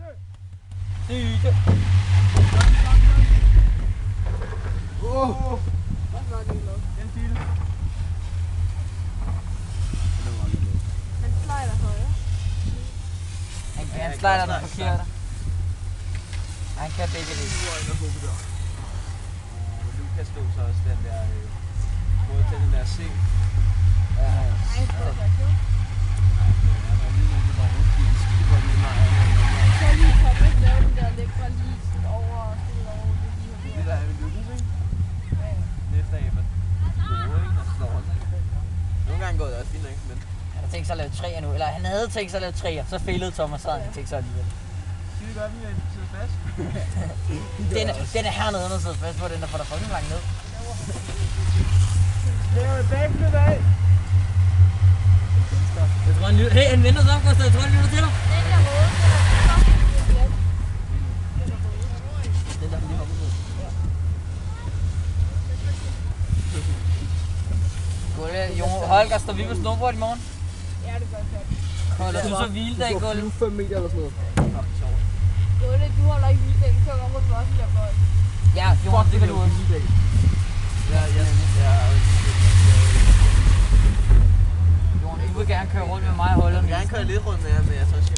Han slider den forkerte. Han kan begge det. Lukas stod så også den der måde til den der seng. Ja. Så lige Thomas lave den der lækre lis over og stille over det lige. Det der er jo Lukas, ikke? Efter Eva. Nogle gange går det også fint, ikke? Men Han har tænkt sig at lave træer nu, eller han havde tænkt sig at lave træer, så failede Thomas, så havde han tænkt sig alligevel. skal vi gøre, vi sidder fast? Den er hernede, der sidder fast på, den der får dig fucking langt ned. Laver et backflip af! Jeg tror, han lytter. Hey, han venter så, Gustav. Jeg tror, han lytter til dig. Den der lige hoppet på. Holger, står vi på snowboard i morgen? Ja, det gør jeg. Holder du så hviledag, Gulle? Du 5 meter eller sådan noget. Gulle, du holder ikke hviledag. Du kører rundt for os, jeg går. Ja, Johan, det kan du også. Johan, du vil gerne køre rundt med mig og Holger. Jeg vil gerne køre lidt rundt med jer, men jeg tror,